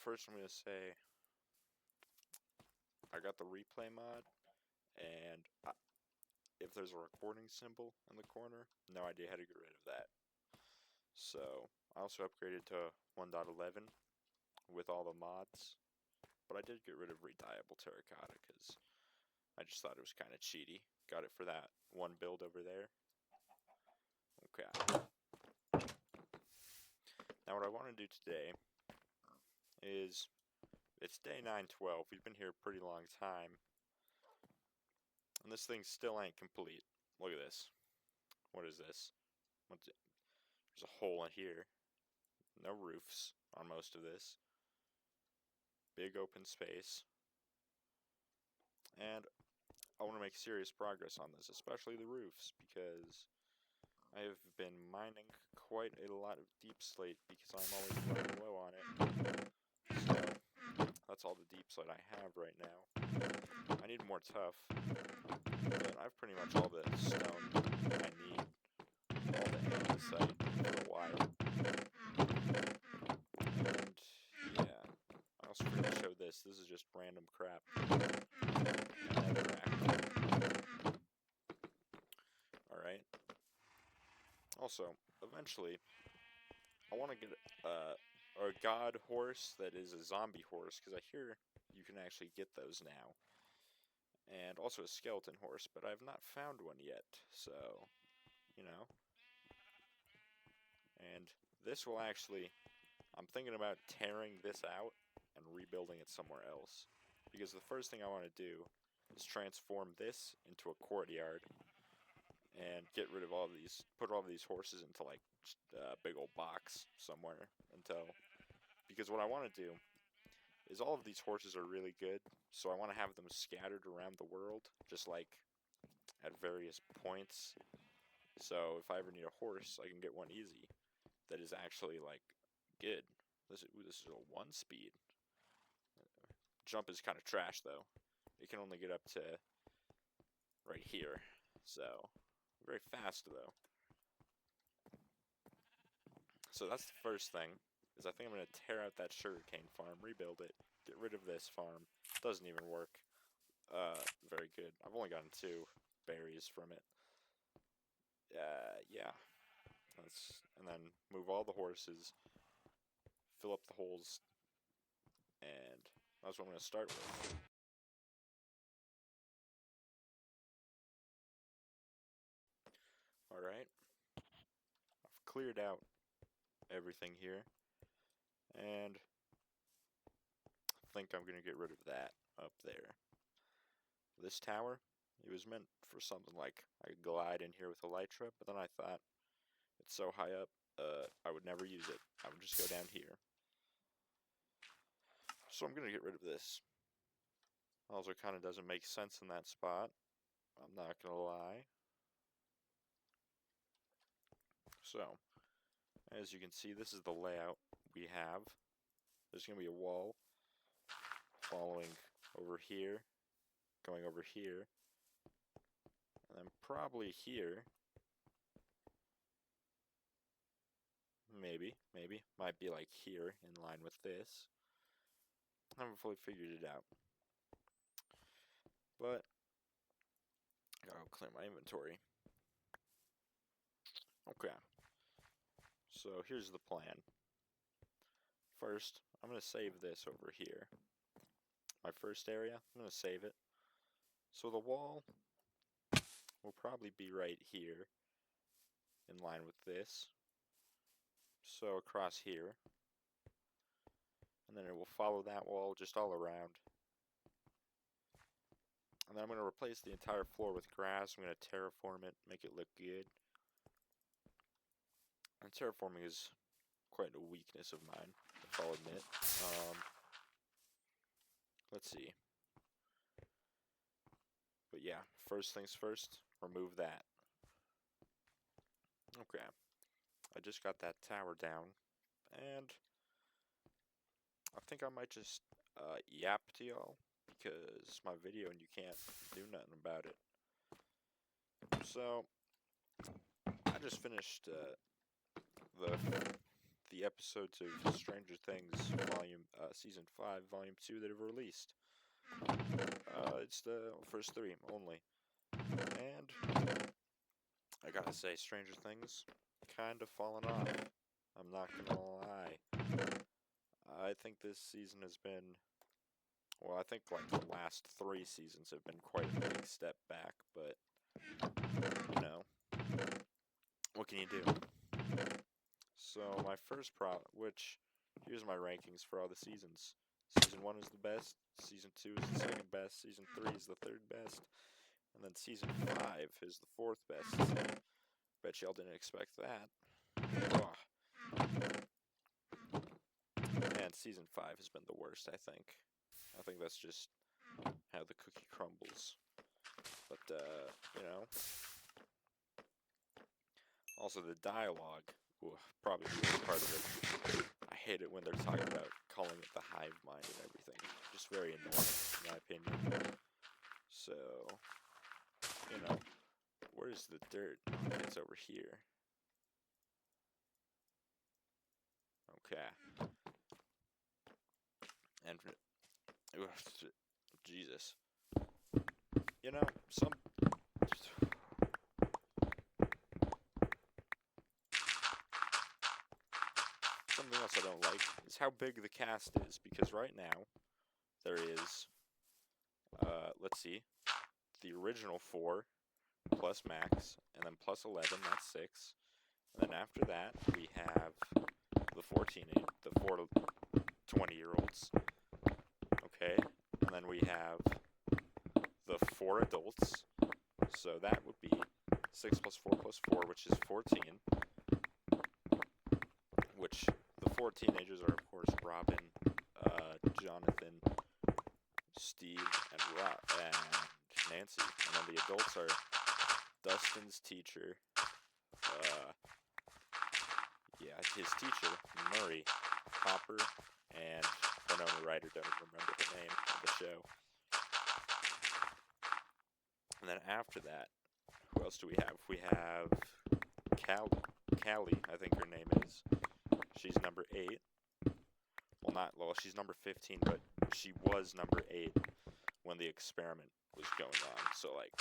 first I'm going to say I got the replay mod, and if there's a recording symbol in the corner, no idea how to get rid of that. So I also upgraded to 1.11 with all the mods, but I did get rid of Rediable Terracotta because I just thought it was kind of cheaty. Got it for that one build over there. Okay. Now what I want to do today is, it's day 912. We've been here a pretty long time, and this thing still ain't complete. Look at this. What is this? There's a hole in here. No roofs on most of this. Big open space. And I want to make serious progress on this, especially the roofs, because I have been mining quite a lot of deep slate because I'm always running low on it. So that's all the deep slate I have right now. I need more tough, but I've pretty much all the stone I need, all the andesite for a while. And yeah, I also forgot to show this. This is just random crap. Alright. Also, eventually, I want to get a god horse that is a zombie horse, because I hear you can actually get those now. And also a skeleton horse, but I've not found one yet, so, you know. And this will actually, I'm thinking about tearing this out and rebuilding it somewhere else. Because the first thing I want to do is transform this into a courtyard and get rid of all these, put all these horses into like just a big old box somewhere until, because what I want to do is all of these horses are really good, so I want to have them scattered around the world, just like at various points. So if I ever need a horse, I can get one easy that is actually like good. This is a 1 speed. Jump is kind of trash though. It can only get up to right here, so very fast though. So that's the first thing, is I think I'm going to tear out that sugarcane farm, rebuild it, get rid of this farm. Doesn't even work very good. I've only gotten 2 berries from it. Yeah. And then move all the horses, fill up the holes, and that's what I'm going to start with. Alright. I've cleared out everything here, and I think I'm going to get rid of that up there. This tower, it was meant for something like I could glide in here with a light trip, but then I thought it's so high up, I would never use it. I would just go down here. So I'm going to get rid of this. Also kind of doesn't make sense in that spot. I'm not going to lie. So, as you can see, this is the layout we have. There's going to be a wall following over here, going over here, and then probably here. Maybe. Might be like here, in line with this. I haven't fully figured it out. But, I gotta clear my inventory. Okay. So, here's the plan. First, I'm going to save this over here. My first area, I'm going to save it. So the wall will probably be right here, in line with this. So across here. And then it will follow that wall just all around. And then I'm going to replace the entire floor with grass. I'm going to terraform it, make it look good. And terraforming is quite a weakness of mine, if I'll admit. Let's see. But yeah, first things first, remove that. Okay. I just got that tower down. And I think I might just yap to y'all, because it's my video and you can't do nothing about it. So, I just finished the episodes of Stranger Things Season 5, Volume 2 that have released. It's the first 3 only. And I gotta say, Stranger Things kind of fallen off. I'm not gonna lie. I think this season has been, well, I think like the last 3 seasons have been quite a big step back, but, you know, what can you do? So my first here's my rankings for all the seasons. Season 1 is the best, Season 2 is the second best, Season 3 is the third best, and then Season 5 is the fourth best. Bet y'all didn't expect that. Oh. And Season 5 has been the worst, I think. I think that's just how the cookie crumbles. But, you know. Also, the dialogue, probably the worst part of it. I hate it when they're talking about calling it the hive mind and everything. Just very annoying, in my opinion. So, you know, where's the dirt? It's over here. Okay. And, Jesus. You know, something else I don't like is how big the cast is, because right now there is, let's see, the original 4 plus Max, and then plus 11, that's 6. And then after that, we have the 4 20-year-olds. Okay, and then we have the 4 adults. So that would be 6 plus 4 plus 4, which is 14. Which the 4 teenagers are, of course, Robin, Jonathan, Steve, and Nancy. And then the adults are Dustin's teacher, his teacher, Murray, Hopper, and Winona Ryder, don't even remember her name of the show. And then after that, who else do we have? We have Callie, I think her name is. She's number 8. She's number 15, but she was number 8 when the experiment was going on. So, like,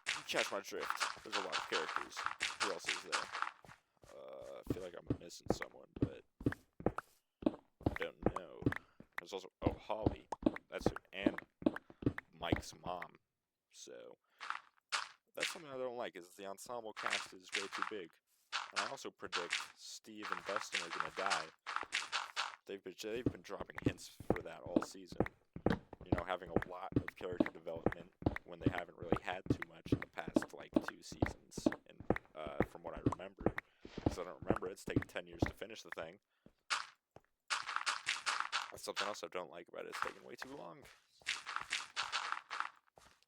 you catch my drift. There's a lot of characters. Who else is there? I feel like I'm missing someone, but I don't know. There's also, Holly. That's it. And Mike's mom. So, that's something I don't like, is the ensemble cast is way too big. And I also predict Steve and Dustin are going to die. They've been dropping hints for that all season. You know, having a lot of character development when they haven't really had too much in the past, like, 2 seasons. And from what I remember, because I don't remember, it's taken 10 years to finish the thing. That's something else I don't like about it. It's taking way too long.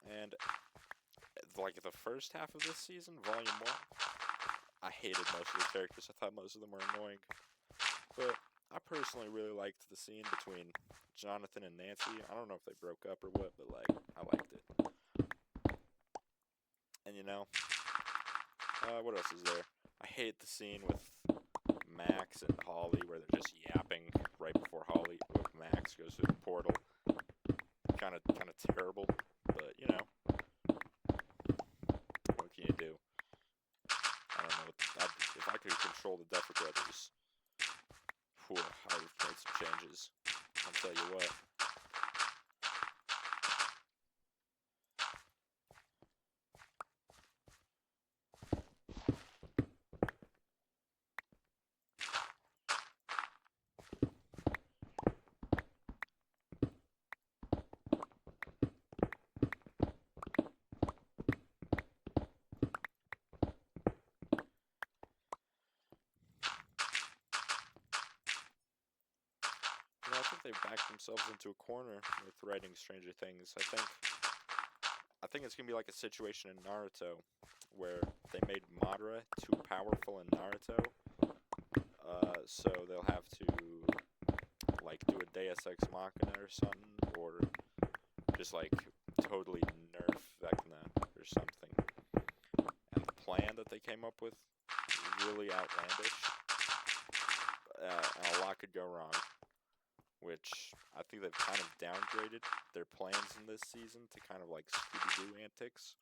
And, like, the first half of this season, Volume 1, I hated most of the characters. I thought most of them were annoying. But I personally really liked the scene between Jonathan and Nancy. I don't know if they broke up or what, but, like, I liked it. And, you know, what else is there? I hate the scene with Max and Holly where they're just yapping right before Max goes through the portal. Kind of terrible, but, you know, what can you do? I don't know. If I could control the Duffer Brothers, I would have made some changes. I'll tell you what. I think they've backed themselves into a corner with writing Stranger Things. I think it's gonna be like a situation in Naruto where they made Madara too powerful in Naruto, so they'll have to like do a Deus Ex Machina or something, or just like totally nerf Vecna or something. And the plan that they came up with is really outlandish. could go wrong. Which I think they've kind of downgraded their plans in this season to kind of like Scooby-Doo antics.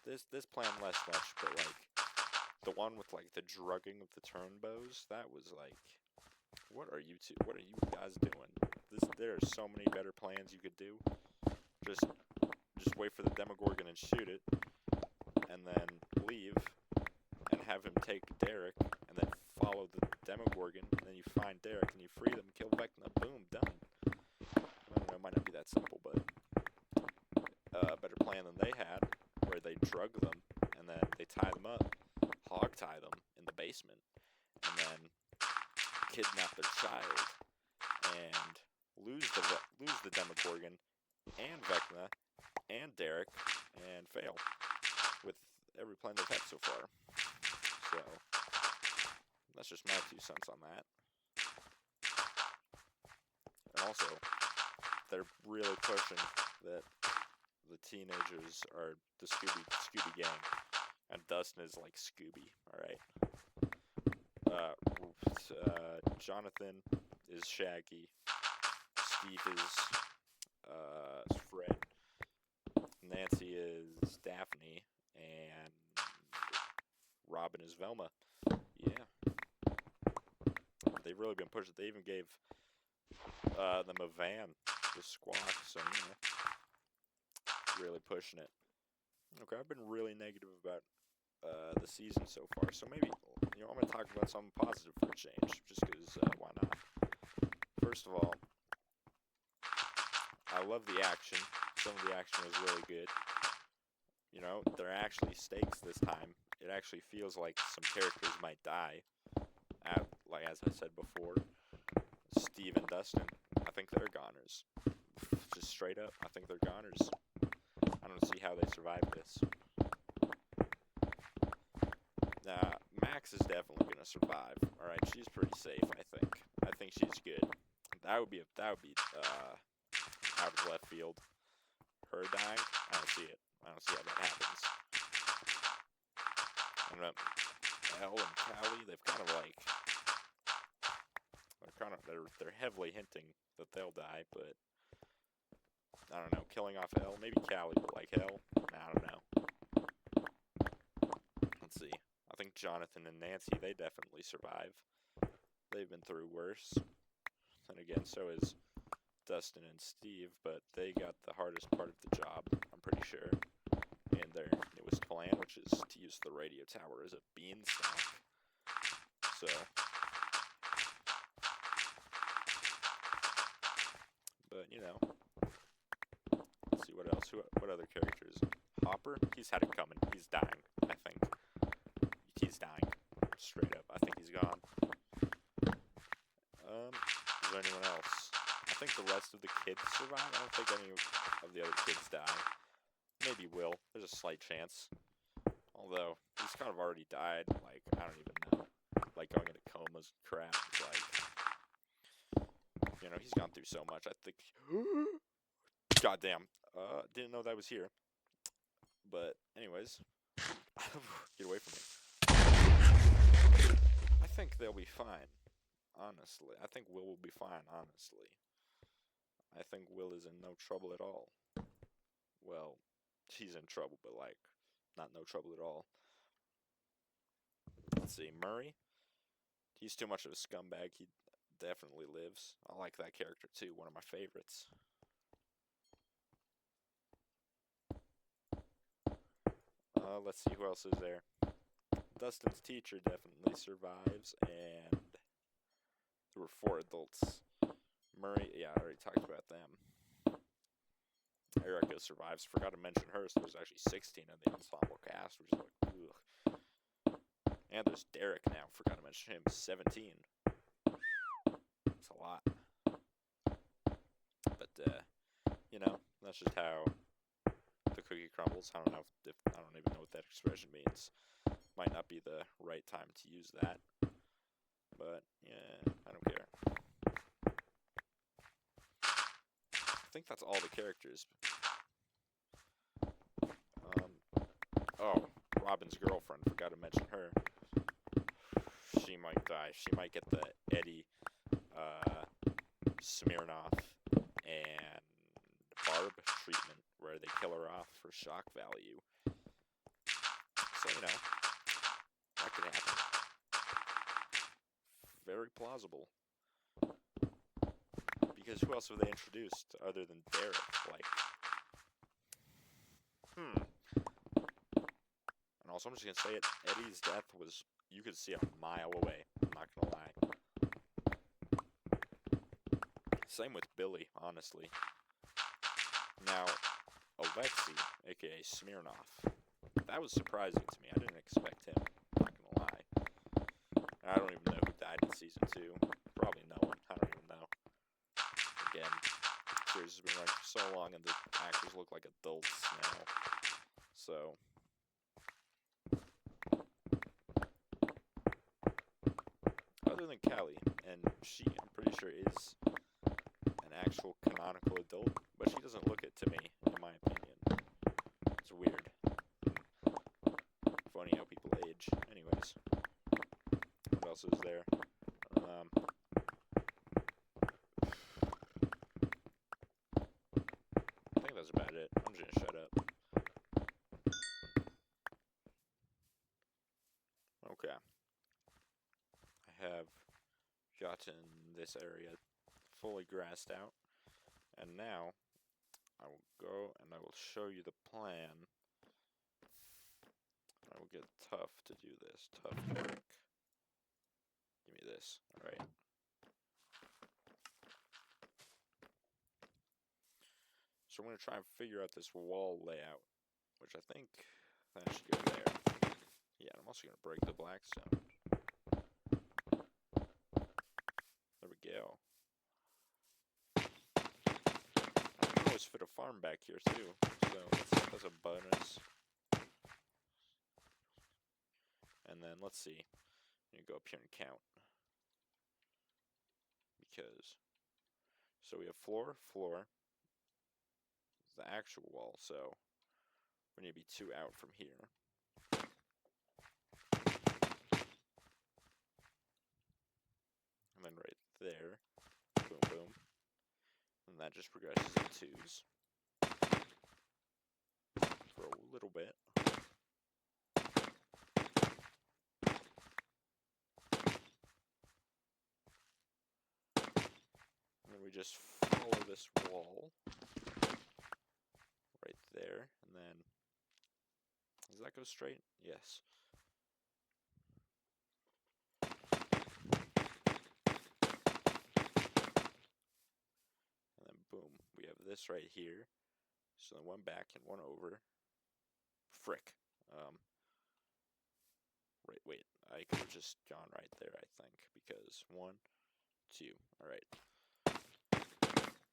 This plan less much, but like the one with like the drugging of the turnbows, that was like, what are you guys doing? There are so many better plans you could do. Just wait for the Demogorgon and shoot it, and then leave, and have him take Derek, and then follow the Demogorgon, and then you find Derek, and you free them, kill Vecna, boom, done. I don't know, it might not be that simple, but a better plan than they had, where they drug them, and then they tie them up, hog tie them in the basement, and then kidnap their child, and lose the Demogorgon, and Vecna, and Derek, and fail with every plan they've had so far. So that's just my 2 cents on that. And also, they're really pushing that the teenagers are the Scooby gang, and Dustin is like Scooby. All right. Jonathan is Shaggy. Steve is Fred. Nancy is Daphne, and Robin is Velma. Yeah. They've really been pushing. They even gave them a van to squawk, so, really pushing it. Okay, I've been really negative about the season so far, so maybe, I'm going to talk about something positive for a change, just because, why not? First of all, I love the action. Some of the action was really good. There are actually stakes this time. It actually feels like some characters might die. Like as I said before, Steve and Dustin, I think they're goners. Just straight up, I think they're goners. I don't see how they survive this. Now, Max is definitely gonna survive. All right, she's pretty safe. I think she's good. That would be out of left field. Her dying, I don't see it. I don't see how that happens. And Elle and Callie, they've kind of like, they're heavily hinting that they'll die, but I don't know. Killing off Elle, maybe Callie, but like Elle, I don't know. Let's see. I think Jonathan and Nancy, they definitely survive. They've been through worse. And again, so is Dustin and Steve, but they got the hardest part of the job, I'm pretty sure, in their newest plan, which is to use the radio tower as a beanstalk. So, but let's see what else. What other characters? Hopper, he's had it coming. He's dying, I think. He's dying, straight up. I think he's gone. Is there anyone else? I think the rest of the kids survive. I don't think any of the other kids die. Maybe Will. There's a slight chance. Although, he's kind of already died. Like, I don't even know. Like, going into comas and crap. It's like, he's gone through so much. I think... Goddamn. Didn't know that was here. But, anyways. Get away from me. I think they'll be fine. Honestly. I think Will be fine, honestly. I think Will is in no trouble at all. Well, he's in trouble, but like, not no trouble at all. Let's see, Murray. He's too much of a scumbag. He definitely lives. I like that character too, one of my favorites. Let's see, who else is there? Dustin's teacher definitely survives, and there were 4 adults. Murray, yeah, I already talked about them. Erica survives. Forgot to mention her, so there's actually 16 in the ensemble cast, which is like, ugh. And there's Derek now. Forgot to mention him. 17. It's a lot. But, that's just how the cookie crumbles. I don't even know what that expression means. Might not be the right time to use that. But, yeah, I don't care. I think that's all the characters. Robin's girlfriend. Forgot to mention her. She might die. She might get the Eddie Smirnoff and Barb treatment, where they kill her off for shock value. So, you know, that could happen. Very plausible. Because who else have they introduced other than Derek? Like, And also, I'm just gonna say it, Eddie's death was, you could see a mile away. I'm not gonna lie. Same with Billy, honestly. Now, Alexei, aka Smirnoff, that was surprising to me. I didn't expect him. I'm not gonna lie. I don't even know who died in season 2. Probably no one. I don't even know. Again, the series has been running for so long, and the actors look like adults now. So, other than Callie, and she, I'm pretty sure, is an actual canonical adult, but she doesn't look it to me, in my opinion. It's weird. Funny how people age. Anyways, what else is there? I think that's about it. I'm just gonna shut up. Okay. I have gotten this area fully grassed out, and now I will go and I will show you the plan. I will get Tough to do this. Tough brick. Give me this. Alright. So I'm going to try and figure out this wall layout, which I think that should go there. Yeah, I'm also going to break the blackstone. There we go. I can always fit a farm back here too, so that's a bonus. And then let's see. I'm going to go up here and count. Because, so we have floor, the actual wall, so we need to be 2 out from here. And then right there, boom, boom. And that just progresses in 2s. For a little bit. And then we just follow this wall. Right there, and then, does that go straight? Yes. And then boom, we have this right here. So then one back and one over. Frick. Wait, I could have just gone right there, I think, because 1, 2, alright.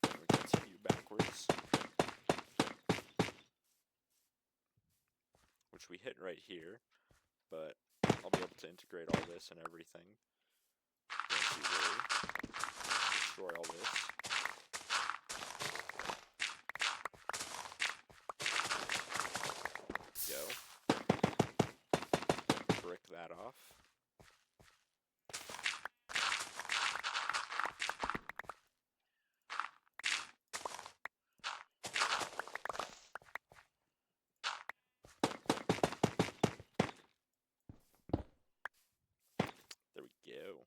We continue backwards. Which we hit right here, but I'll be able to integrate all this and everything. Don't you worry. Destroy all this. Go. Brick that off. There we go.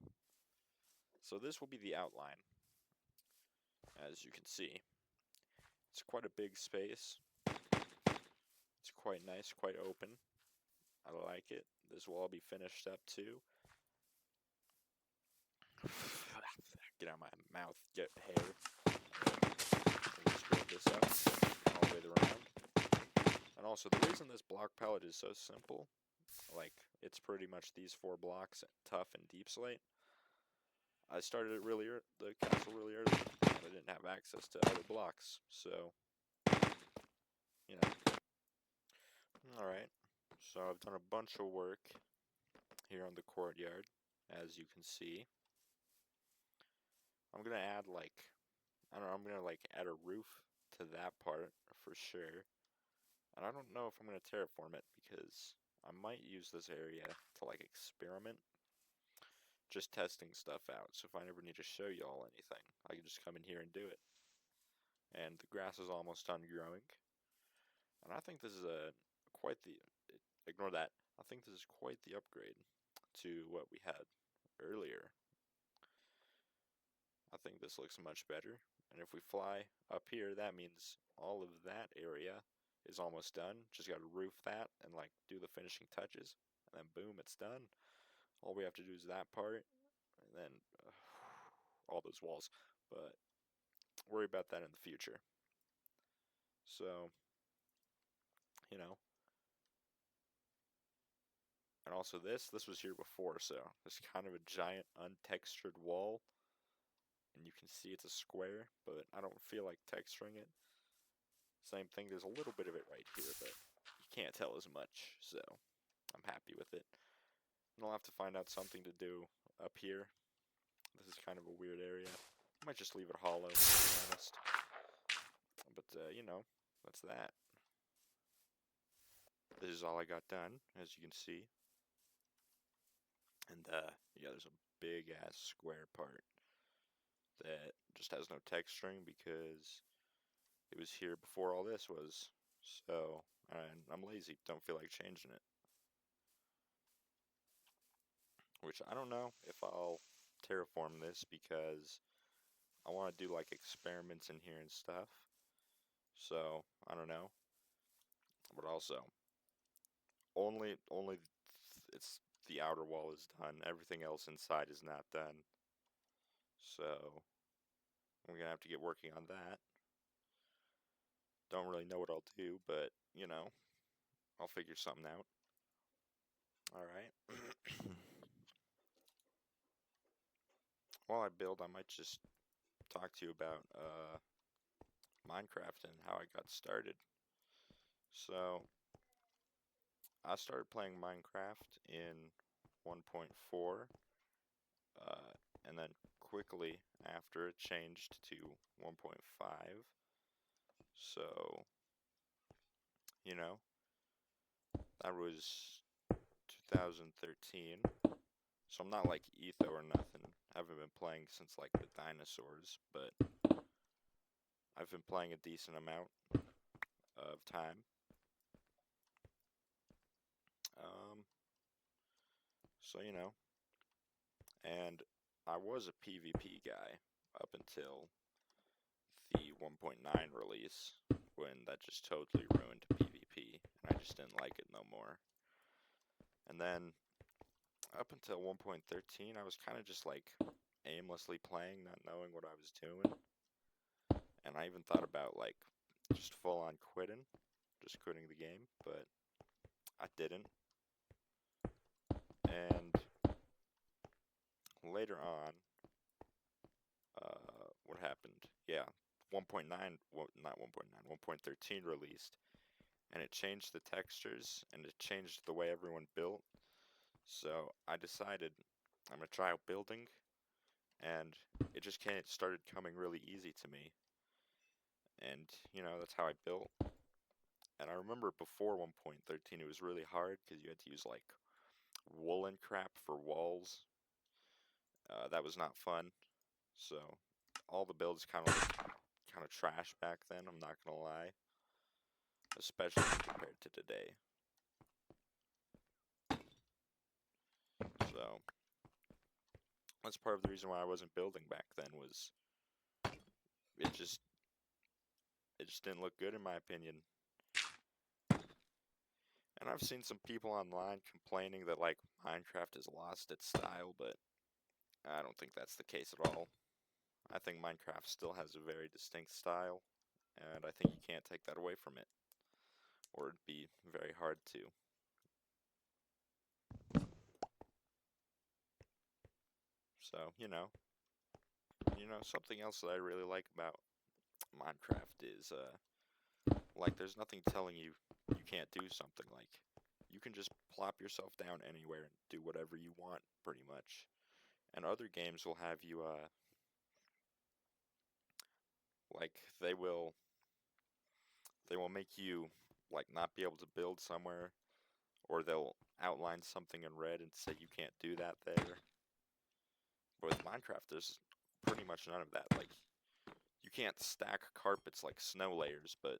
So this will be the outline. As you can see, it's quite a big space. It's quite nice, quite open. I like it. This will all be finished up too. Get out of my mouth, get hair. Let's build this up all the way around. And also, the reason this block palette is so simple, like, it's pretty much these 4 blocks, Tough and Deep Slate. I started it really the castle really early, and I didn't have access to other blocks, so, you know. Alright, so I've done a bunch of work here on the courtyard, as you can see. I'm gonna add, like, I don't know, I'm gonna, like, add a roof to that part, for sure. And I don't know if I'm gonna terraform it, because I might use this area to, like, experiment. just testing stuff out. So if I ever need to show y'all anything, I can just come in here and do it. And the grass is almost done growing. And I think this is quite the, ignore that. I think this is quite the upgrade to what we had earlier. I think this looks much better. And if we fly up here, that means all of that area is almost done. Just got to roof that and like do the finishing touches, and then boom, it's done. All we have to do is that part, and then all those walls. But worry about that in the future. So, you know, and also this was here before, so it's kind of a giant untextured wall, and you can see it's a square, but I don't feel like texturing it. Same thing, there's a little bit of it right here, but you can't tell as much, so I'm happy with it. And I'll have to find out something to do up here. This is kind of a weird area. I might just leave it hollow, to be honest. But, you know, that's that. This is all I got done, as you can see. And, yeah, there's a big-ass square part that just has no texturing because it was here before all this was. So, and I'm lazy, don't feel like changing it. Which I don't know if I'll terraform this because I want to do like experiments in here and stuff. So, I don't know. But also, only it's the outer wall is done. Everything else inside is not done. So, I'm gonna have to get working on that. Don't really know what I'll do, but you know, I'll figure something out. Alright. While I build, I might just talk to you about Minecraft and how I got started. So, I started playing Minecraft in 1.4, and then quickly after it changed to 1.5. So, you know, that was 2013. So I'm not like Etho or nothing. I haven't been playing since like the dinosaurs, but I've been playing a decent amount of time. So you know, and I was a PvP guy up until the 1.9 release, when that just totally ruined PvP, and I just didn't like it no more. And then up until 1.13, I was kind of just like aimlessly playing, not knowing what I was doing. And I even thought about like just full on quitting, just quitting the game, but I didn't. And later on, what happened? Yeah, 1.9, well, not 1.9, 1.13 released, and it changed the textures and it changed the way everyone built. So I decided I'm gonna try out building, and it just started coming really easy to me. And you know, that's how I built. And I remember before 1.13 it was really hard because you had to use like woolen crap for walls. That was not fun. So all the builds kind of trash back then, I'm not gonna lie, especially compared to today. So that's part of the reason why I wasn't building back then, was it just didn't look good in my opinion. And I've seen some people online complaining that like Minecraft has lost its style, but I don't think that's the case at all. I think Minecraft still has a very distinct style, and I think you can't take that away from it, or it'd be very hard to. So, something else that I really like about Minecraft is, like, there's nothing telling you you can't do something. Like, you can just plop yourself down anywhere and do whatever you want, pretty much. And other games will have you, like, they will make you, like, not be able to build somewhere, or they'll outline something in red and say you can't do that there. But with Minecraft, there's pretty much none of that. Like, you can't stack carpets like snow layers, but,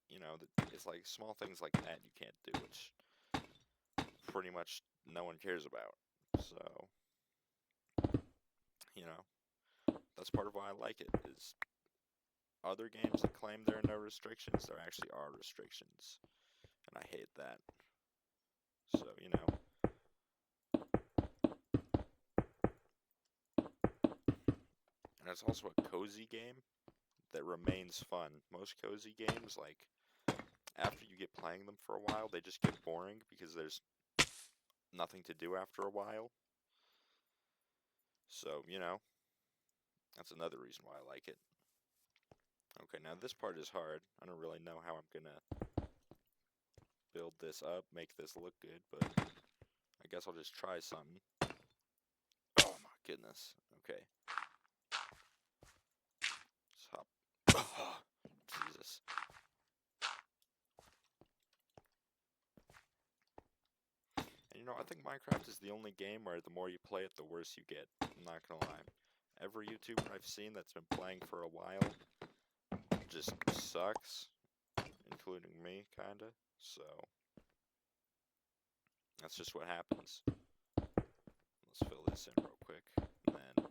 you know, it's like small things like that you can't do, which pretty much no one cares about. So, you know, that's part of why I like it, is other games that claim there are no restrictions, there actually are restrictions. And I hate that. So, you know. And it's also a cozy game that remains fun. Most cozy games, like, after you get playing them for a while, they just get boring because there's nothing to do after a while. So, you know, that's another reason why I like it. Okay, now this part is hard. I don't really know how I'm gonna build this up, make this look good, but I guess I'll just try something. Oh my goodness. Okay. Let's hop. Oh, Jesus. And you know, I think Minecraft is the only game where the more you play it, the worse you get. I'm not gonna lie. Every YouTuber I've seen that's been playing for a while just sucks, including me, kinda. So, that's just what happens. Let's fill this in real quick, and then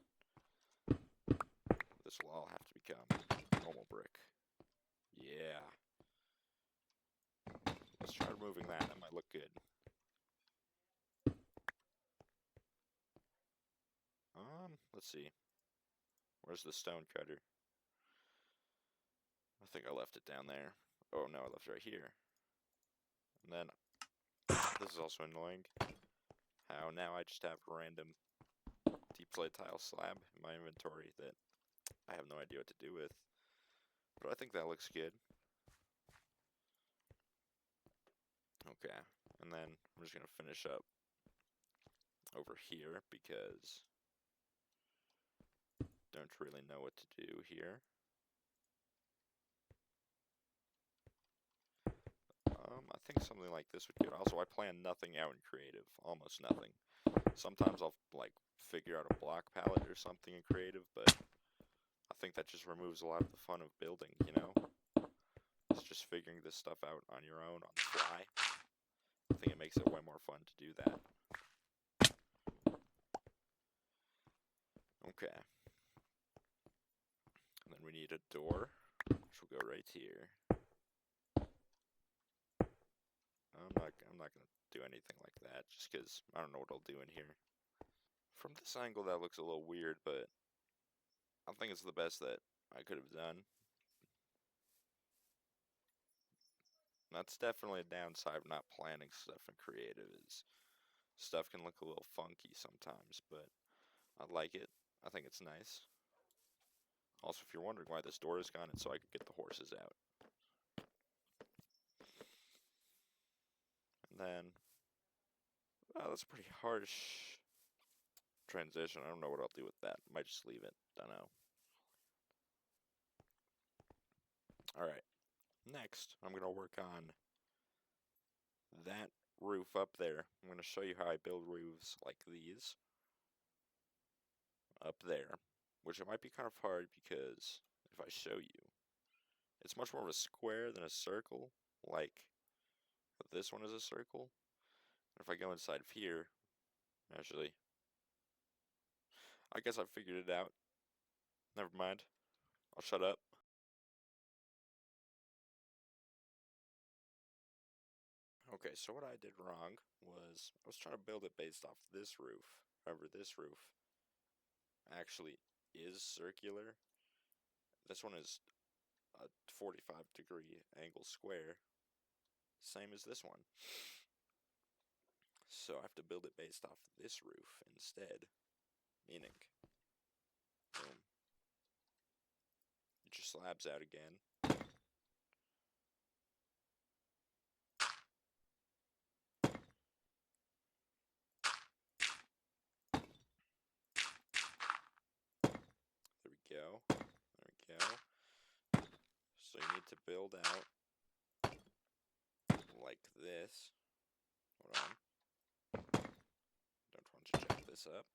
this will all have to become normal brick. Yeah. Let's try removing that. That might look good. Let's see. Where's the stone cutter? I think I left it down there. Oh no, I left it right here. And then, this is also annoying. How now I just have a random deep slate tile slab in my inventory that I have no idea what to do with. But I think that looks good. Okay, and then I'm just gonna finish up over here because don't really know what to do here. I think something like this would be good. Also, I plan nothing out in creative, almost nothing. Sometimes I'll like figure out a block palette or something in creative, but I think that just removes a lot of the fun of building, you know? It's just figuring this stuff out on your own, on the fly. I think it makes it way more fun to do that. Okay. And then we need a door, which will go right here. I'm not gonna do anything like that, just because I don't know what I'll do in here. From this angle, that looks a little weird, but I think it's the best that I could have done. That's definitely a downside of not planning stuff in creative, is stuff can look a little funky sometimes, but I like it. I think it's nice. Also, if you're wondering why this door is gone, it's so I could get the horses out. And then, oh, that's a pretty harsh transition. I don't know what I'll do with that. Might just leave it. Don't know. Alright. Next, I'm going to work on that roof up there. I'm going to show you how I build roofs like these. Up there. Which it might be kind of hard because if I show you, it's much more of a square than a circle. Like, this one is a circle. And if I go inside of here, actually, I guess I figured it out. Never mind. I'll shut up. Okay, so what I did wrong was I was trying to build it based off this roof. Remember, this roof actually is circular. This one is a 45-degree angle square, same as this one. So I have to build it based off this roof instead, meaning, boom, get your slabs out again. There we go. There we go. So you need to build out like this. Hold on. Don't want to jack this up.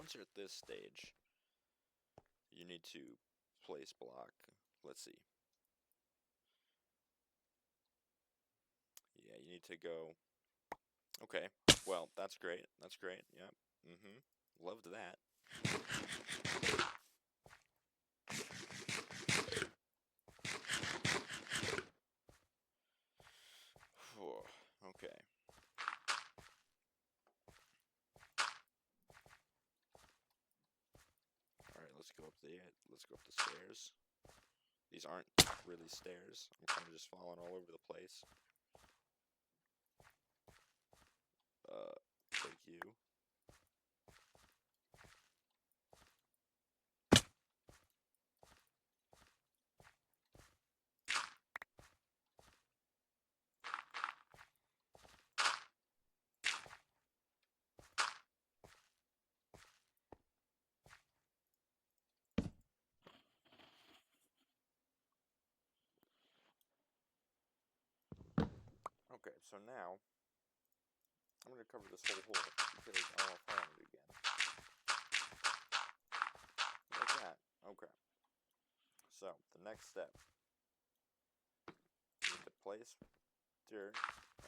once you're at this stage, you need to place block. Let's see. Yeah, you need to go. Okay, well, that's great. That's great. Yep. Loved that. Okay. All right, let's go up the stairs. These aren't really stairs. I'm kind of just falling all over the place. Thank you. Okay, so now I'm going to cover this whole hole because I don't want to fall on it again. Like that. Okay. So, the next step. You need to place dirt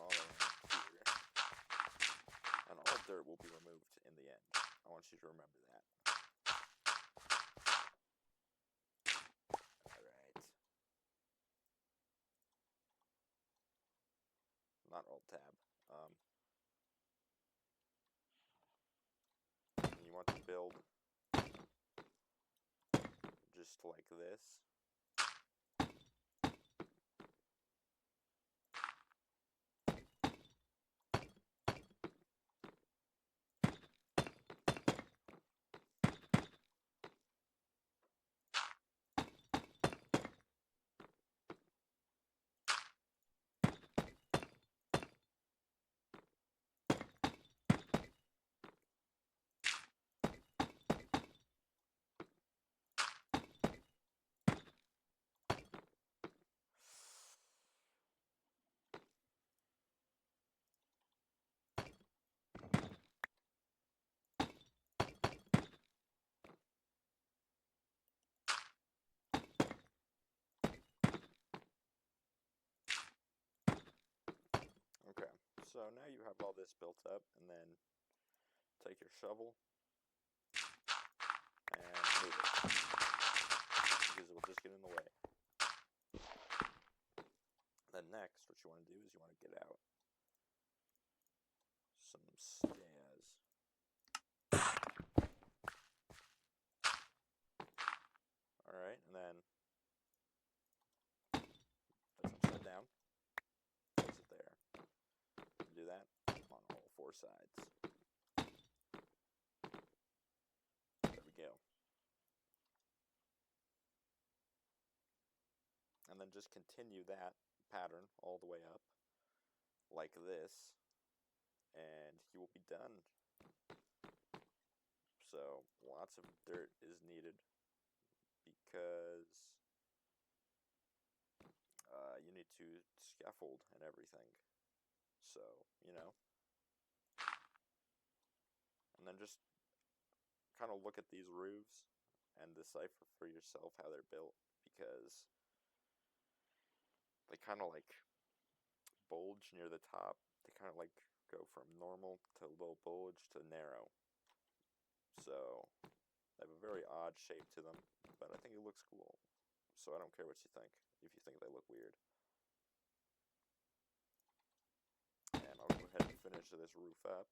all around here. And all dirt will be removed in the end. I want you to remember that. Alright. Not Alt-Tab. And you want to build just like this. Okay, so now you have all this built up, and then take your shovel and move it, because it will just get in the way. Then next, what you want to do is you want to get out some stairs. Alright, and then that's upside down. Place it there. And do that on all four sides. There we go. And then just continue that pattern all the way up, like this, and you will be done. So, lots of dirt is needed because you need to scaffold and everything. So, you know. And then just kind of look at these roofs and decipher for yourself how they're built, because they kind of like bulge near the top. They kind of like go from normal to low bulge to narrow. So they have a very odd shape to them, but I think it looks cool. So I don't care what you think, if you think they look weird. And I'll go ahead and finish this roof up.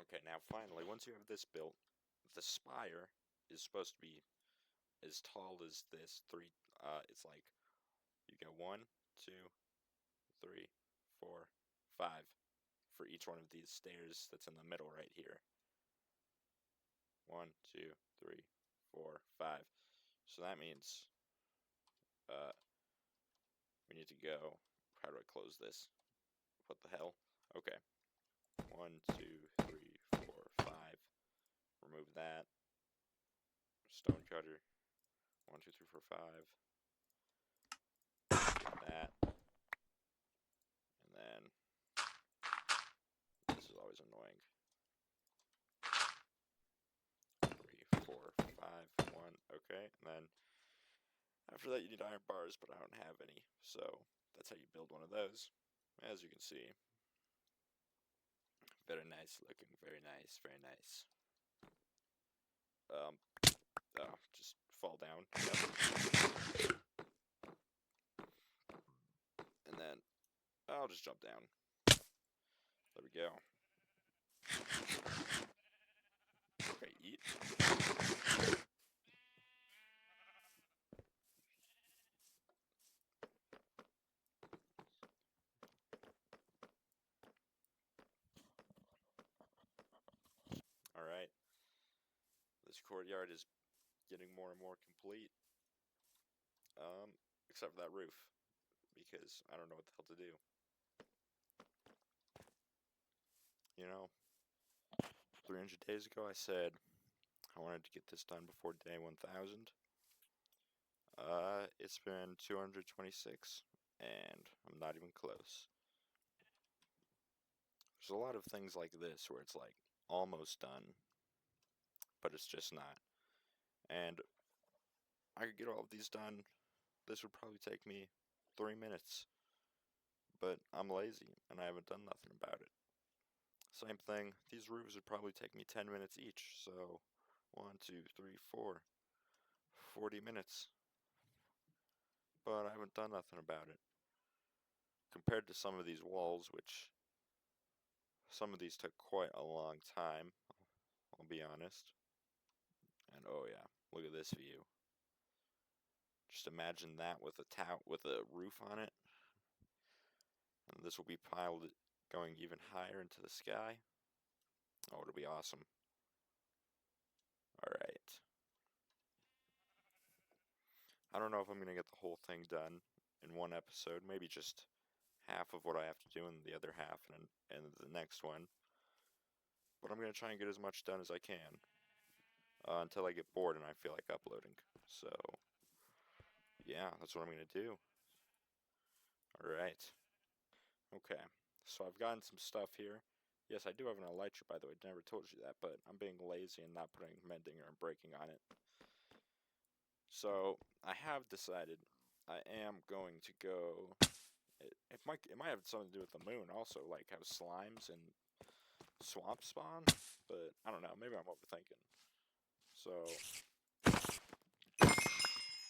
Okay, now finally, once you have this built, the spire is supposed to be as tall as this. It's like you go 1, 2, 3, 4, 5 for each one of these stairs that's in the middle right here. 1, 2, 3, 4, 5. So that means we need to go. How do I close this? What the hell? Okay. 1, 2, 3, 4, 5. Remove that. Stone cutter. 1, 2, 3, 4, 5. That. And then this is always annoying. 3, 4, 5, 1. Okay. And then after that you need iron bars, but I don't have any. So that's how you build one of those. As you can see. Very nice looking. Very nice. Very nice. Just fall down. Yep. And then I'll just jump down. There we go. Okay, eat. Alright. This courtyard is getting more and more complete. Except for that roof. Because I don't know what the hell to do. You know, 300 days ago I said I wanted to get this done before day 1000. It's been 226, and I'm not even close. There's a lot of things like this where it's like almost done, but it's just not. And I could get all of these done. This would probably take me 3 minutes, but I'm lazy and I haven't done nothing about it. Same thing, these roofs would probably take me 10 minutes each, so 1, 2, 3, 4, 40 minutes. But I haven't done nothing about it. Compared to some of these walls, which some of these took quite a long time, I'll be honest. And oh yeah, look at this view. Just imagine that with a roof on it. And this will be piled going even higher into the sky. Oh, it'll be awesome. Alright. I don't know if I'm going to get the whole thing done in one episode. Maybe just half of what I have to do and the other half in the next one. But I'm going to try and get as much done as I can. Until I get bored and I feel like uploading. So, yeah, that's what I'm going to do. Alright. Okay, so I've gotten some stuff here. Yes, I do have an elytra, by the way. I never told you that, but I'm being lazy and not putting mending or breaking on it. So, I have decided I am going to go... It might have something to do with the moon also, like how slimes and swamp spawn, but I don't know, maybe I'm overthinking. So,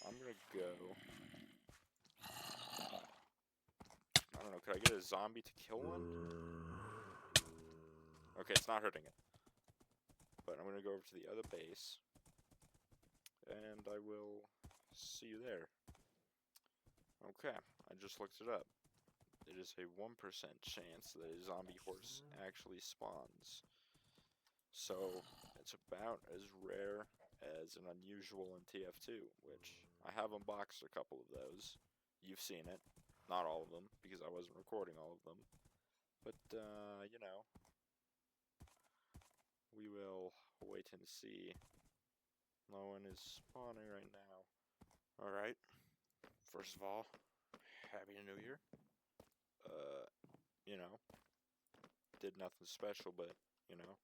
I'm gonna go... I don't know, could I get a zombie to kill one? Okay, it's not hurting it. But I'm gonna go over to the other base, and I will see you there. Okay, I just looked it up. It is a 1% chance that a zombie horse actually spawns. So, it's about as rare as an unusual in TF2, which I have unboxed a couple of those. You've seen it. Not all of them, because I wasn't recording all of them. But, you know, we will wait and see. No one is spawning right now. Alright. First of all, Happy New Year. You know, did nothing special, but, you know.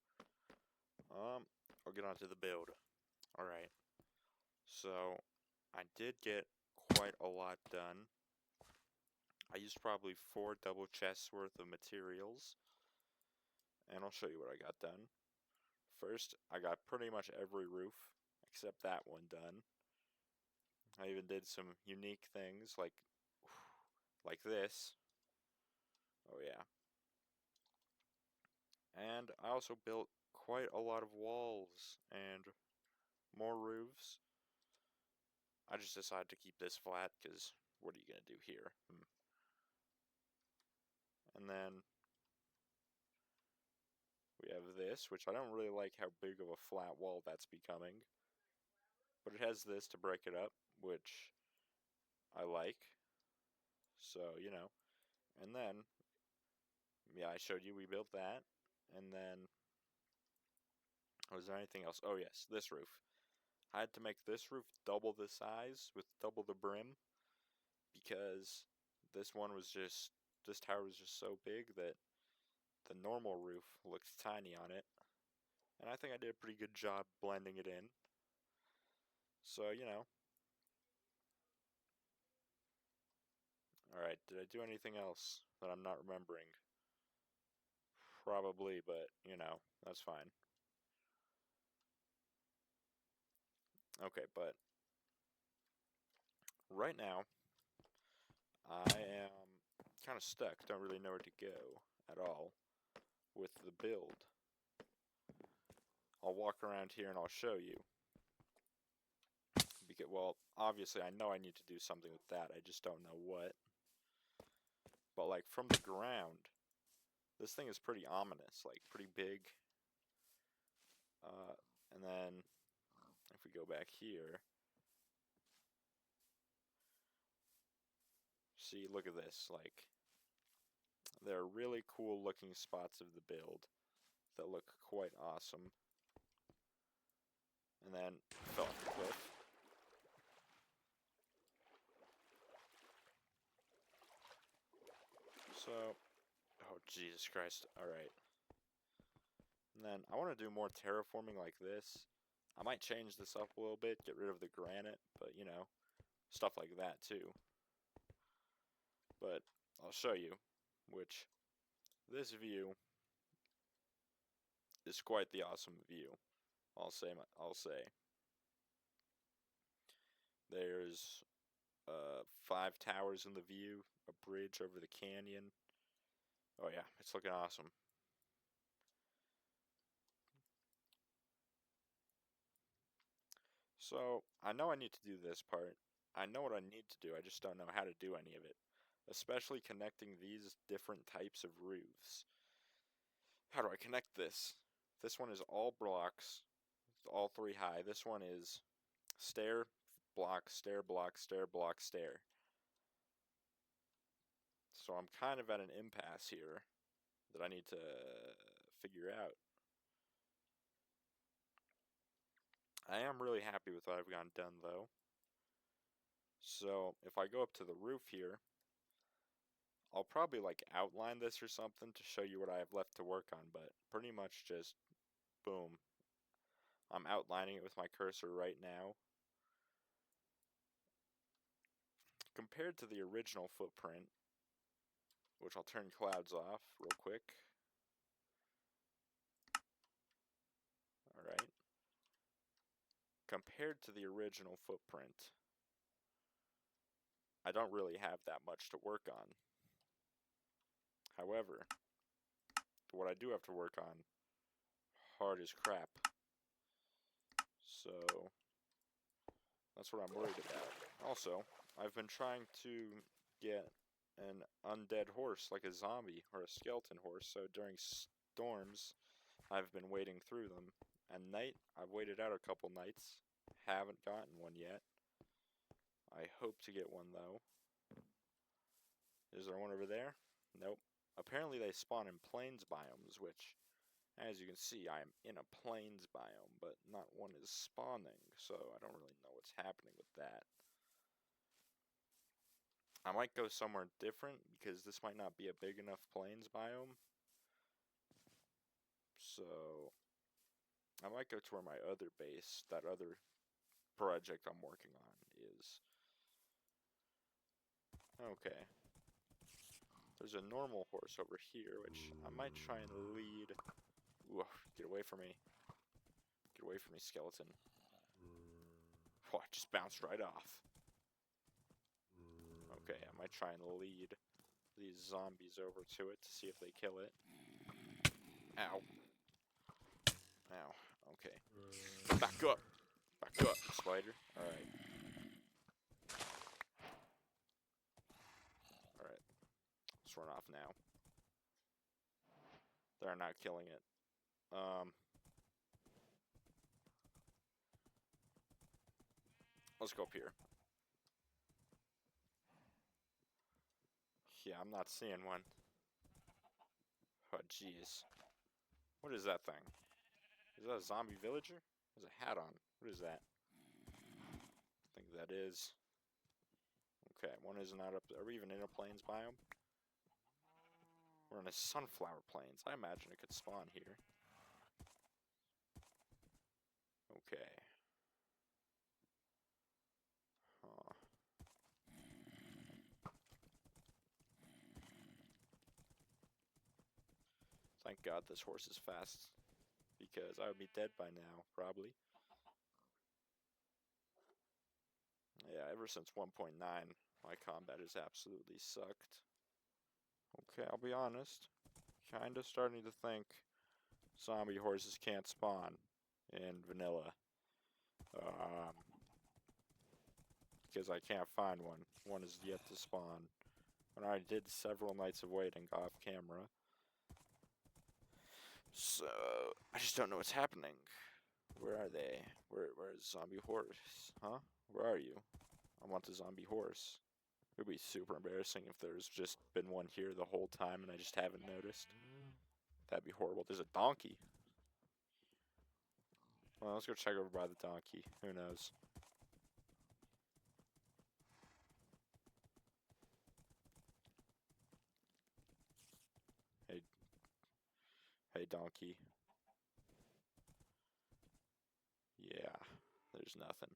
I'll get on to the build. Alright. So, I did get quite a lot done. I used probably 4 double chests worth of materials. And I'll show you what I got done. First, I got pretty much every roof, except that one done. I even did some unique things, like this. Oh yeah. And I also built quite a lot of walls and more roofs. I just decided to keep this flat because what are you going to do here? And then we have this, which I don't really like how big of a flat wall that's becoming. But it has this to break it up, which I like. So, you know. And then, yeah, I showed you we built that. And then, was there anything else? Oh, yes, this roof. I had to make this roof double the size with double the brim because this one was just, this tower was just so big that the normal roof looks tiny on it. And I think I did a pretty good job blending it in. So, you know. Alright, did I do anything else that I'm not remembering? Probably, but, you know, that's fine. Okay, but right now, I am kind of stuck. Don't really know where to go at all with the build. I'll walk around here and I'll show you. Because, well, obviously I know I need to do something with that. I just don't know what. But, like, from the ground, this thing is pretty ominous. Like, pretty big. And then, if we go back here, see, look at this. Like, there are really cool looking spots of the build that look quite awesome. And then fell off the cliff. So, oh Jesus Christ, alright. And then I want to do more terraforming like this. I might change this up a little bit, get rid of the granite, but you know, stuff like that too. But I'll show you, which this view is quite the awesome view. I'll say. There's 5 towers in the view, a bridge over the canyon. Oh yeah, it's looking awesome. So, I know I need to do this part. I know what I need to do, I just don't know how to do any of it. Especially connecting these different types of roofs. How do I connect this? This one is all blocks, all 3 high. This one is stair, block, stair, block, stair, block, stair. So I'm kind of at an impasse here that I need to figure out. I am really happy with what I've gotten done though. So if I go up to the roof here, I'll probably like outline this or something to show you what I have left to work on, but pretty much just boom. I'm outlining it with my cursor right now. Compared to the original footprint, which I'll turn clouds off real quick. Alright. Compared to the original footprint, I don't really have that much to work on. However, what I do have to work on, hard as crap. So, that's what I'm worried about. Also, I've been trying to get an undead horse, like a zombie or a skeleton horse, so during storms, I've been wading through them. At night, I've waited out a couple nights, haven't gotten one yet. I hope to get one though. Is there one over there? Nope. Apparently they spawn in plains biomes, which, as you can see, I am in a plains biome, but not one is spawning, so I don't really know what's happening with that. I might go somewhere different, because this might not be a big enough plains biome. So, I might go to where my other base, that other project I'm working on, is. Okay. There's a normal horse over here, which I might try and lead. Ooh, get away from me. Get away from me, skeleton. Oh, it just bounced right off. Okay, I might try and lead these zombies over to it to see if they kill it. Ow. Back up. Back up, spider. Alright. Alright. Let's run off now. They're not killing it. Let's go up here. Yeah, I'm not seeing one. Oh, jeez. What is that thing? Is that a zombie villager? There's a hat on. What is that? I think that is. Okay, one is not up there. Are we even in a plains biome? We're in a sunflower plains. I imagine it could spawn here. Okay. Huh. Thank God this horse is fast, because I would be dead by now, probably. Yeah, ever since 1.9, my combat has absolutely sucked. Okay, I'll be honest. Kinda starting to think zombie horses can't spawn in vanilla. Because I can't find one. One is yet to spawn. And I did several nights of waiting off camera. So, I just don't know what's happening. Where are they? Where's zombie horse? Huh? Where are you? I want the zombie horse. It would be super embarrassing if there's just been one here the whole time and I just haven't noticed. That'd be horrible. There's a donkey. Well, let's go check over by the donkey. Who knows? Hey, hey, donkey. Yeah, there's nothing.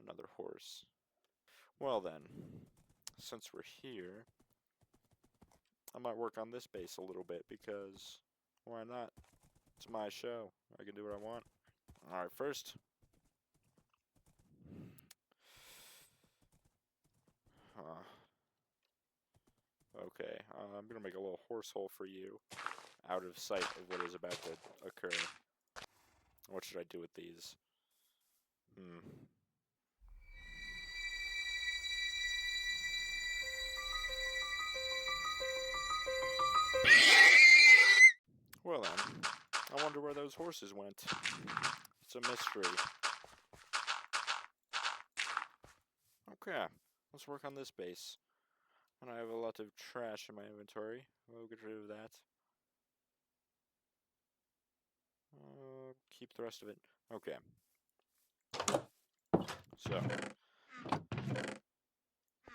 Another horse. Well then, since we're here, I might work on this base a little bit because why not? It's my show. I can do what I want. Alright, first. Okay, I'm gonna make a little horse hole for you out of sight of what is about to occur. What should I do with these? Well then, I wonder where those horses went. It's a mystery. Okay, let's work on this base. And I have a lot of trash in my inventory. We'll get rid of that. Keep the rest of it. Okay. So,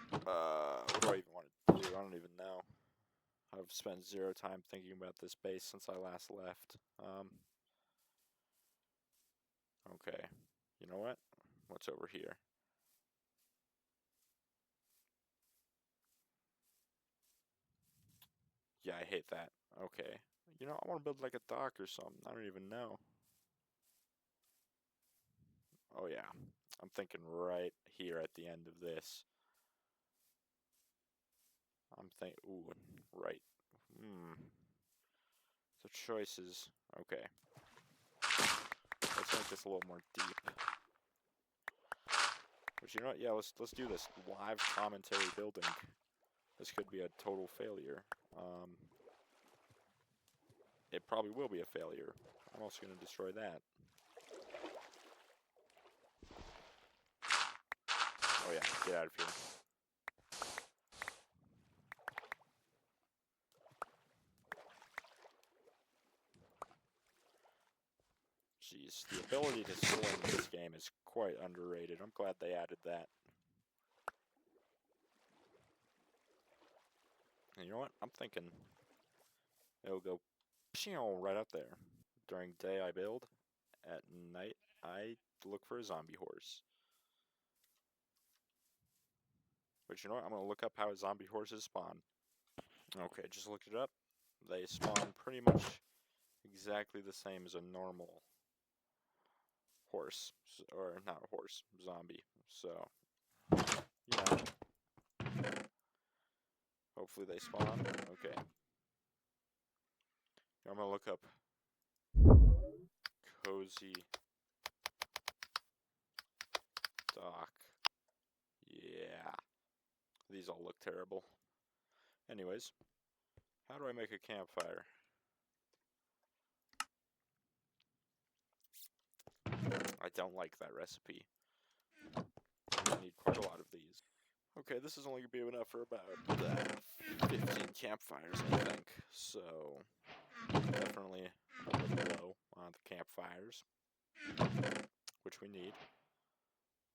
what do I even want to do? I don't even know. I've spent 0 time thinking about this base since I last left. Okay. You know what? What's over here? Yeah, I hate that. Okay. You know, I want to build like a dock or something. I don't even know. Oh yeah. I'm thinking right here at the end of this. I'm thinking, ooh, right. The choices. Okay. Let's make this a little more deep. But you know what? Yeah, let's do this live commentary building. This could be a total failure. It probably will be a failure. I'm also going to destroy that. Oh yeah, get out of here. Jeez, the ability to sling in this game is quite underrated. I'm glad they added that. And you know what? I'm thinking it'll go right up there. During day I build, at night I look for a zombie horse. But you know what? I'm going to look up how zombie horses spawn. Okay, just looked it up. They spawn pretty much exactly the same as a normal horse. Or not a horse, zombie. So, you know. Hopefully they spawn. Okay. I'm going to look up cozy stock. Yeah. These all look terrible. Anyways, how do I make a campfire? I don't like that recipe. I need quite a lot of these. Okay, this is only going to be enough for about 15 campfires, I think. So, definitely a little low on the campfires, which we need.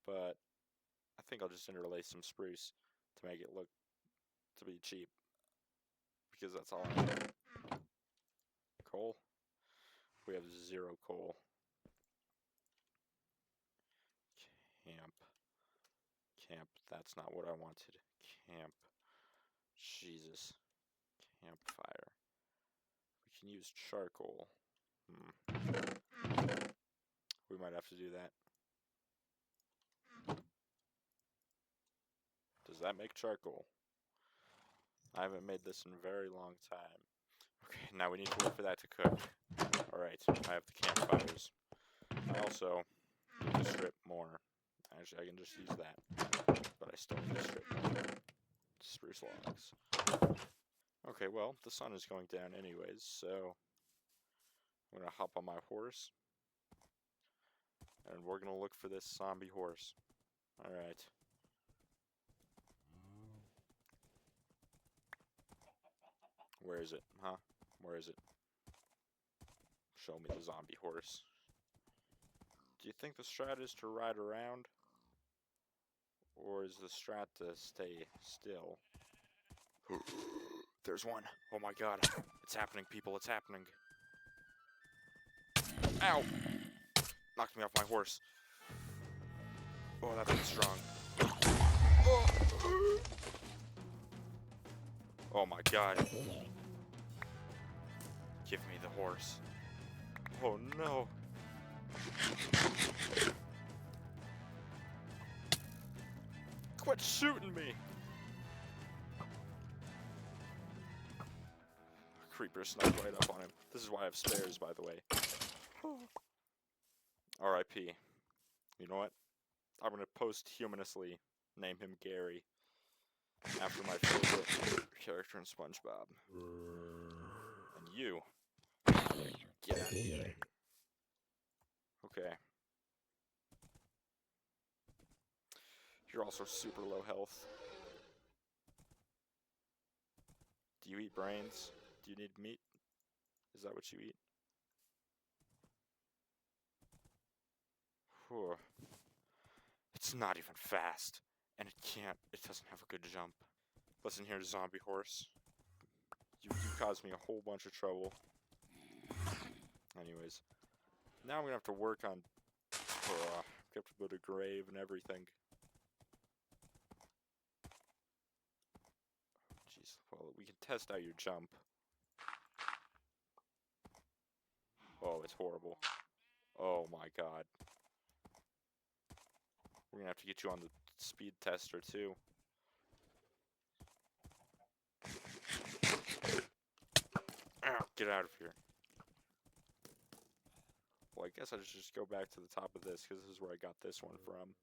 But I think I'll just interlace some spruce to make it look to be cheap, because that's all I need. Coal? We have 0 coal. Camp. That's not what I wanted. Camp. Jesus. Campfire. We can use charcoal. We might have to do that. Does that make charcoal? I haven't made this in a very long time. Okay, now we need to wait for that to cook. Alright, I have the campfires. I also need to strip more. Actually, I can just use that. But I still need to strip more spruce logs. Okay, well, the sun is going down anyways, so I'm going to hop on my horse. And we're going to look for this zombie horse. Alright. Where is it? Huh? Where is it? Show me the zombie horse. Do you think the strat is to ride around? Or is the strat to stay still? There's one. Oh my god. It's happening, people. It's happening. Ow! Knocked me off my horse. Oh, that thing's strong. Oh my god. Give me the horse. Oh no. Quit shooting me! Creeper snuck right up on him. This is why I have spares, by the way. R.I.P. You know what? I'm gonna posthumously name him Gary. After my favorite character in SpongeBob. And you. Get out of here. Okay. You're also super low health. Do you eat brains? Do you need meat? Is that what you eat? Whew. It's not even fast. And it doesn't have a good jump. Listen here, zombie horse. You caused me a whole bunch of trouble. Anyways. Now I'm gonna have to work on... have to build a grave and everything. Jeez, well, we can test out your jump. Oh, it's horrible. Oh my god. We're gonna have to get you on the speed tester too. Ow, get out of here. Well, I guess I should just go back to the top of this, because this is where I got this one from.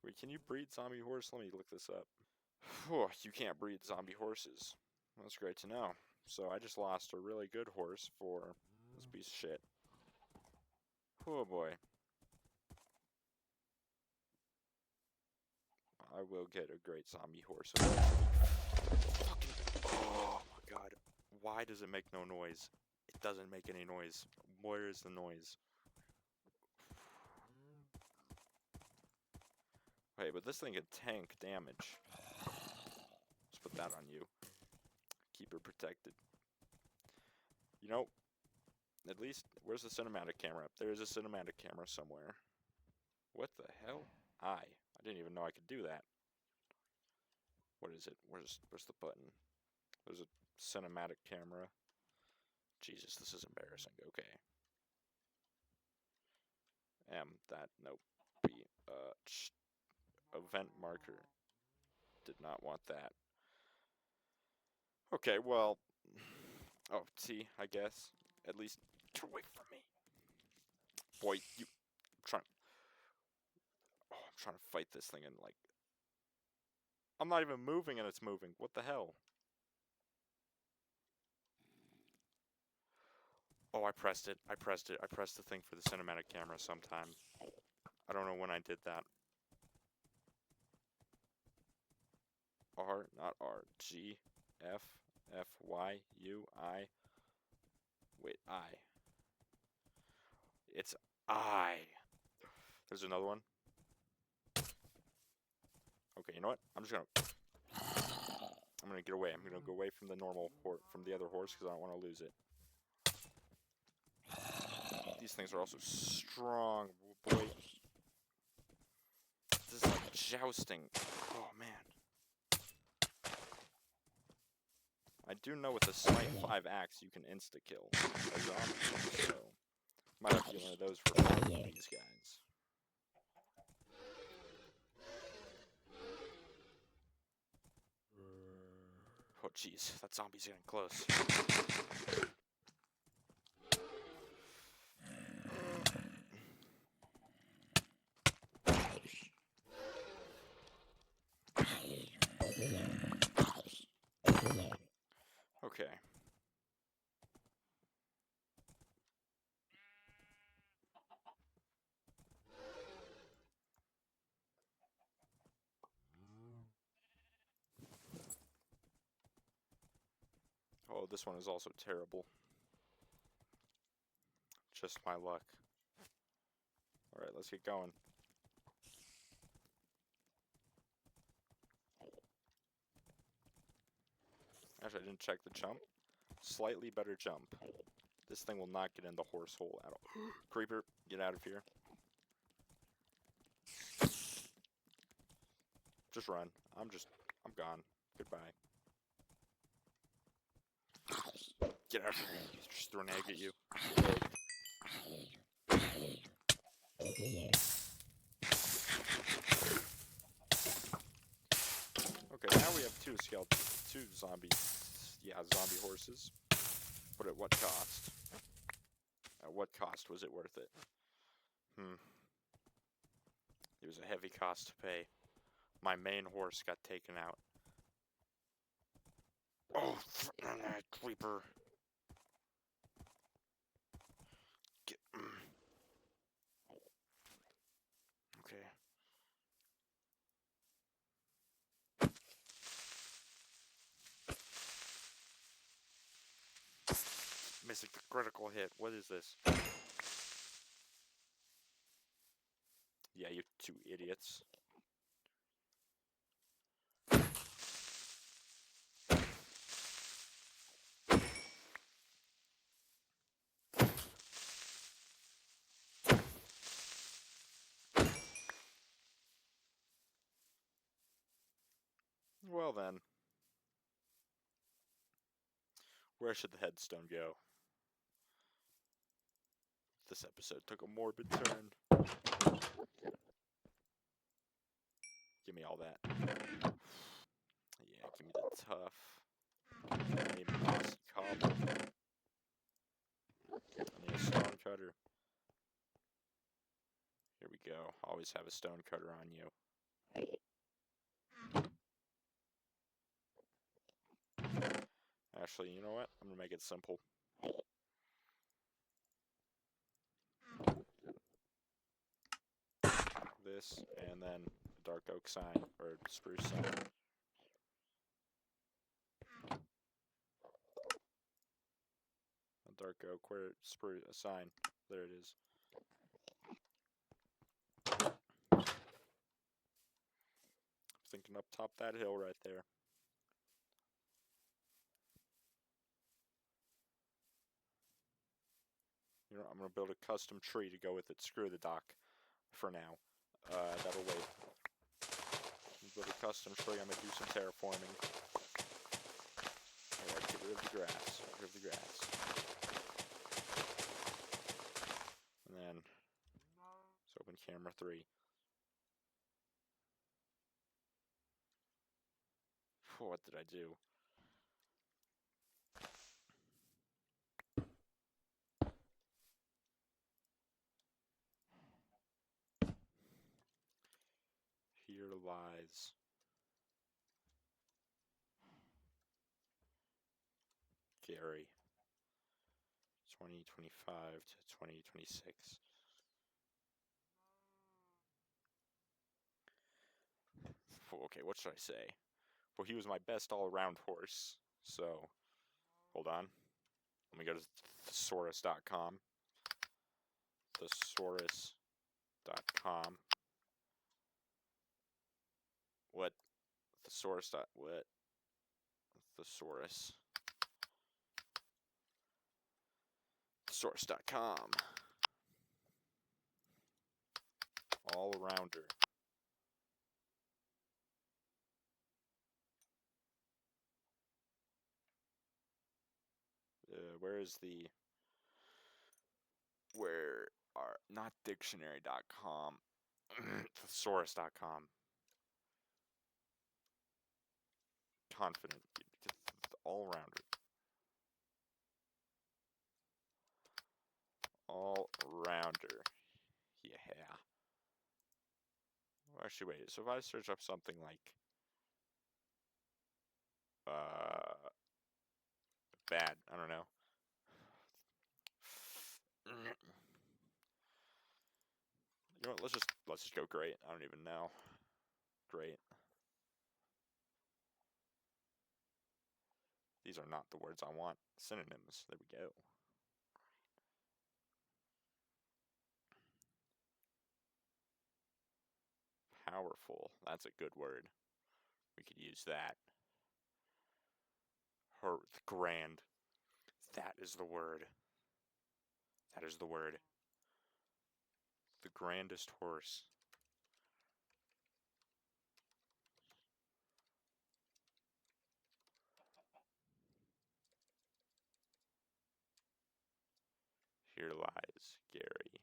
Wait, can you breed zombie horse? Let me look this up. Whew, you can't breed zombie horses. That's great to know. So I just lost a really good horse for this piece of shit. Oh boy. I will get a great zombie horse eventually. Oh my god. Why does it make no noise? It doesn't make any noise. Where is the noise? Wait, but this thing can tank damage. Let's put that on you. Keep her protected. You know, at least, where's the cinematic camera? There is a cinematic camera somewhere. What the hell? I didn't even know I could do that. What is it? Where's the button? There's a cinematic camera. Jesus, this is embarrassing. Okay. Nope. B, event marker. Did not want that. Okay, well. Oh, T, I guess. At least get away from me. Boy, you. I'm trying. Oh, I'm trying to fight this thing and like... I'm not even moving and it's moving. What the hell? Oh, I pressed it. I pressed it. I pressed the thing for the cinematic camera sometime. I don't know when I did that. R, not R. G, F, F, Y, U, I. Wait, I. It's I. There's another one. Okay, you know what? I'm gonna get away. I'm gonna go away from the from the other horse because I don't want to lose it. These things are also strong, boy. This is like jousting. Oh man. I do know with the Smite 5 axe you can insta-kill a zombie, so might have to get one of those for these guys. Oh jeez, that zombie's getting close. Okay. Oh, this one is also terrible. Just my luck. Alright, let's get going. Actually, I didn't check the jump. Slightly better jump. This thing will not get in the horse hole at all. Creeper, get out of here. Just run. I'm gone. Goodbye. Get out of here. Just throw an egg at you. Okay, now we have two zombie horses. But at what cost? At what cost was it worth it? It was a heavy cost to pay. My main horse got taken out. Oh, creeper. Okay. Missing the critical hit. What is this? Yeah, you two idiots. Well then. Where should the headstone go? This episode took a morbid turn. Give me all that. Yeah, give me the tough. I need a mossy cobble. I need a stone cutter. Here we go. Always have a stone cutter on you. Actually, you know what? I'm gonna make it simple. This, and then a dark oak sign, or spruce sign. A dark oak, where spruce, a sign. There it is. Thinking up top that hill right there. You know, I'm gonna build a custom tree to go with it. Screw the dock for now. That'll wait. Build a custom tree. I'm gonna do some terraforming. Alright, get rid of the grass. Get rid of the grass. And then let's open camera 3. What did I do? Here lies Gary. 2025 to 2026. Okay, what should I say? Well, he was my best all-around horse. So, hold on. Let me go to thesaurus.com. Thesaurus.com. What? Thesaurus. What? Thesaurus. Thesaurus.com. All-rounder. Where is the... Where are... Not dictionary.com. Thesaurus.com. Confident. All-rounder. All-rounder. Yeah. Well, actually, wait. So if I search up something like... Bad. I don't know. You know what? Let's just go great. I don't even know. Great. These are not the words I want. Synonyms. There we go. Powerful. That's a good word. We could use that. Grand. That is the word. That is the word. The grandest horse. Here lies Gary.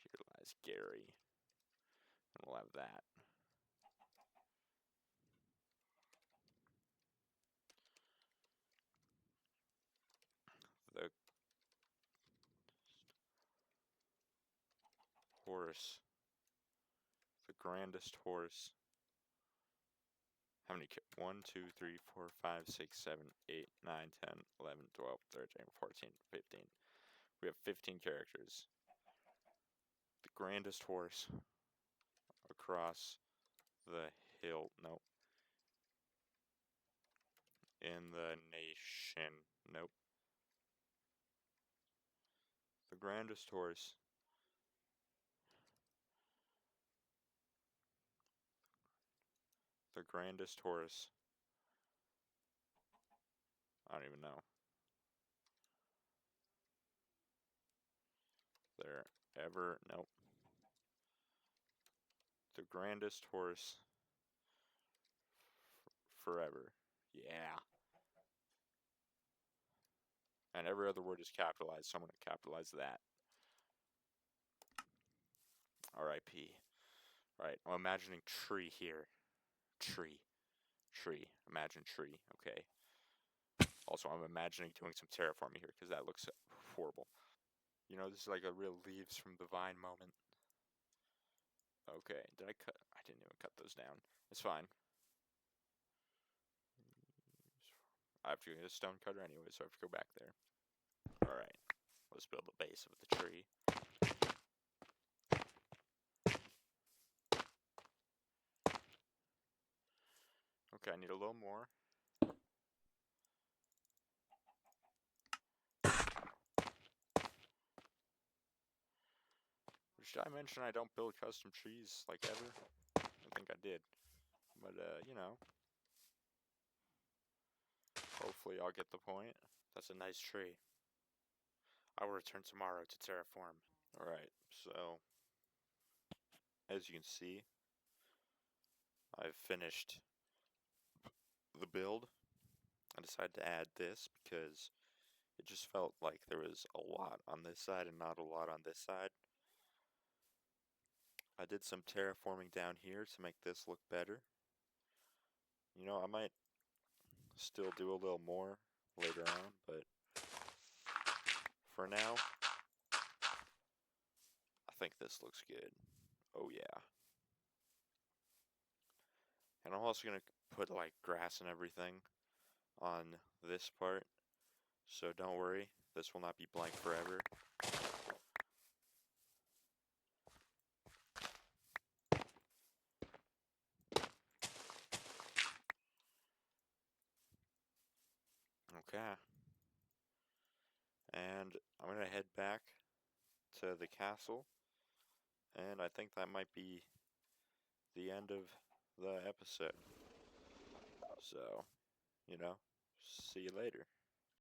Here lies Gary. And we'll have that. The horse. The grandest horse. How many? 1, 2, 3, 4, 5, 6, 7, 8, 9, 10, 11, 12, 13, 14, 15. We have 15 characters. The grandest horse across the hill. Nope. In the nation. Nope. The grandest horse. The grandest horse. I don't even know. There ever. Nope. The grandest horse. Forever. Yeah. And every other word is capitalized, so I'm going to capitalize that. R.I.P. Right, I'm imagining tree here. Tree. Imagine tree, okay. Also, I'm imagining doing some terraforming here, because that looks horrible. You know, this is like a real Leaves from the Vine moment. Okay, did I cut? I didn't even cut those down. It's fine. I have to get a stone cutter anyway, so I have to go back there. Alright, let's build the base of the tree. Okay, I need a little more. Should I mention I don't build custom trees, like, ever? I think I did. But, you know. Hopefully I'll get the point. That's a nice tree. I will return tomorrow to terraform. Alright, so... As you can see, I've finished the build. I decided to add this because it just felt like there was a lot on this side and not a lot on this side. I did some terraforming down here to make this look better. You know, I might still do a little more later on, but for now, I think this looks good. Oh yeah. And I'm also gonna put like grass and everything on this part. So don't worry, this will not be blank forever. Okay. And I'm gonna head back to the castle. And I think that might be the end of the episode. So, see you later.